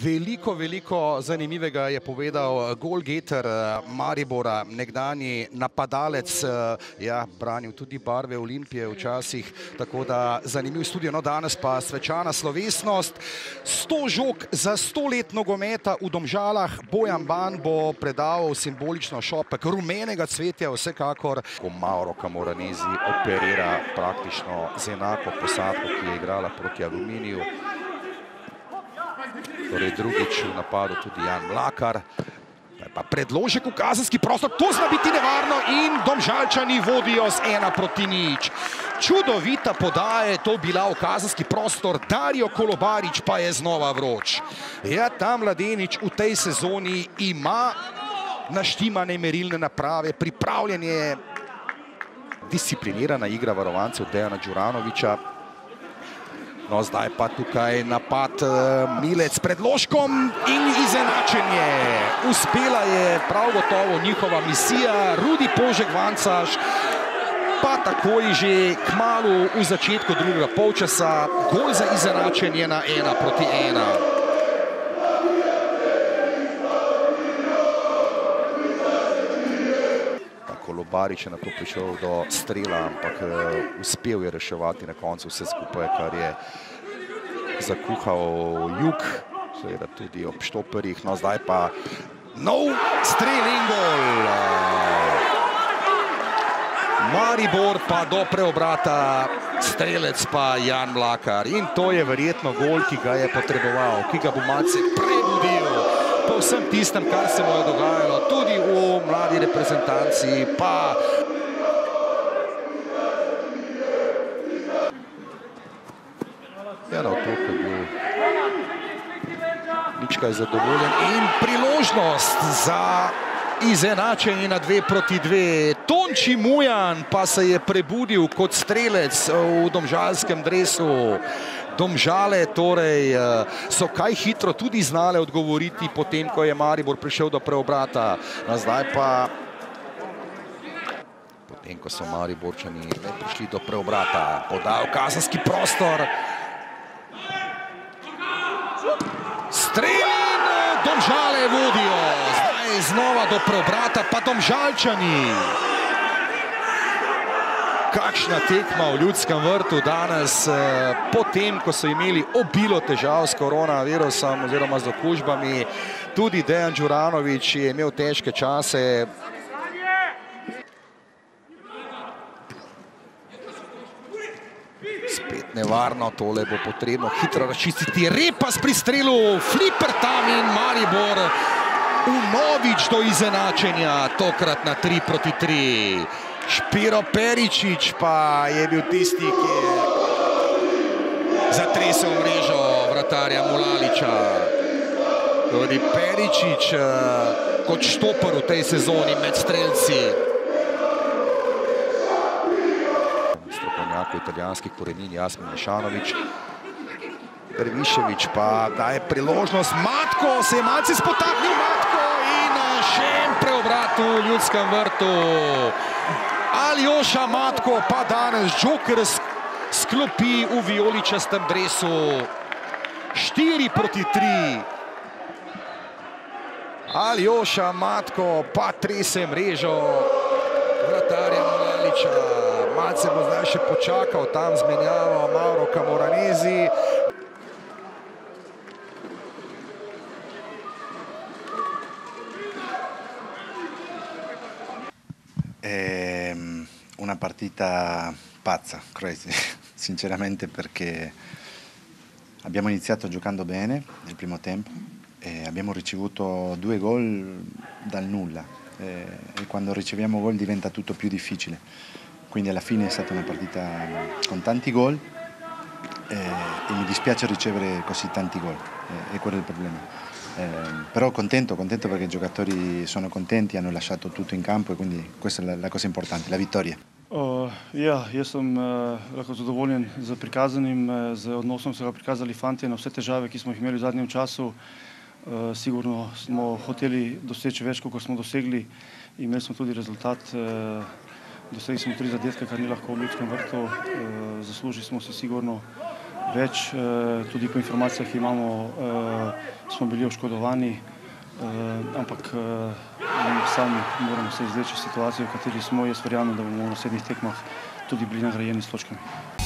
Veliko zanimivega je povedal golgeter Maribora, nekdanji napadalec, branil tudi barve Olimpije včasih, tako da zanimiv studio. No, danes pa svečana slovesnost. 100 žog za 100 let nogometa v Domžalah. Bojan Ban bo predaval simbolično šopek rumenega cvetja, vsekakor. Ko Mauro Camoranesi operira praktično z enako posadko, ki je igrala proti Aluminiju. Torej drugič v napadu tudi Jan Mlakar. Pa predložek v kazenski prostor, to zna biti nevarno in Domžalčani vodijo z 1:0. Čudovita podaja je to bila v kazenski prostor, Dario Kolobarič pa je znova vroč. Ja, ta mladenič v tej sezoni ima naštimane merilne naprave, pripravljanje, disciplinirana igra varovancev Dejana Đuranovića. No, zdaj pa tukaj napad Milec s predložkom in izenačenje. Uspela je prav gotovo njihova misija. Rudi Požek-Vancaš pa takoj že kmalu v začetku drugega polčasa gol za izenačenje na 1:1. Kolobarič je na to prišel do strela, ampak uspel je reševati na koncu vse skupaj, kar je zakuhal Jug, seveda tudi ob štoperjih. No, zdaj pa nov strel in gol. Maribor pa do preobrata, strelec pa Jan Mlakar. In to je verjetno gol, ki ga je potreboval, ki ga bo malce prebudil po vsem tistem, kar se mu je dogajalo, tudi v mladi reprezentanci, pa na otoku je bil ničkaj zadovoljen in priložnost za izenačenje na 2:2. Tonči Mujan pa se je prebudil kot strelec v domžalskem dresu. Domžale torej so kaj hitro tudi znale odgovoriti potem, ko je Maribor prišel do preobrata. Zdaj pa, potem, ko so Mariborčani prišli do preobrata, podal kazenski prostor. Strel, Domžale vodijo. Zdaj znova do preobrata, pa Domžalčani. Kakšna tekma v Ljudskem vrtu danes, potem, ko so imeli obilo težav s koronavirusom oziroma z okužbami. Tudi Dejan Đuranović je imel težke čase. Spet nevarno, tole bo potrebno hitro razčistiti. Repas pri strelu, fliper tam in Maribor vnovič do izenačenja, tokrat na 3:3. Špiro Peričić pa je bil tisti, ki je zatresel mrežo vratarja Mulaliča. Tudi Peričić kot štoper v tej sezoni med strelci. Strokovnjak italijanskih korenin Jasmin Mešanović. Dervišević pa daje priložnost. Matko se je malce spotaknil, Matko, in še en preobrat v Ljudskem vrtu. Aljoša Matko pa danes Joker sklopi v vijoličastem dresu. 4:3. Aljoša Matko pa trese mrežo vratarja Mulaliča. Malce bo zdaj še počakal, tam zmenjava Mauro Camoranesi. Una partita pazza, crazy, sinceramente, perché abbiamo iniziato giocando bene nel primo tempo e abbiamo ricevuto 2 gol dal nulla e quando riceviamo gol diventa tutto più difficile. Quindi alla fine è stata una partita con tanti gol e mi dispiace ricevere così tanti gol, è quello il problema. Però contento perché i giocatori sono contenti, hanno lasciato tutto in campo e quindi questa è la cosa importante, la vittoria. Ja, jaz sem lahko zadovoljen z prikazanim, z odnosom so ga prikazali fantje na vse težave, ki smo jih imeli v zadnjem času. Sigurno smo hoteli doseči več, kot smo dosegli. Imeli smo tudi rezultat, dosegli smo 3 zadetke, kar ni lahko v Ljudskem vrtu. Zaslužili smo si sigurno več. Tudi po informacijah, ki imamo, smo bili oškodovani, ampak sami moramo se izvleči situacijo, v kateri smo. Jaz verjamem, da bomo v naslednjih tekmah tudi bili nagrajeni s točkami.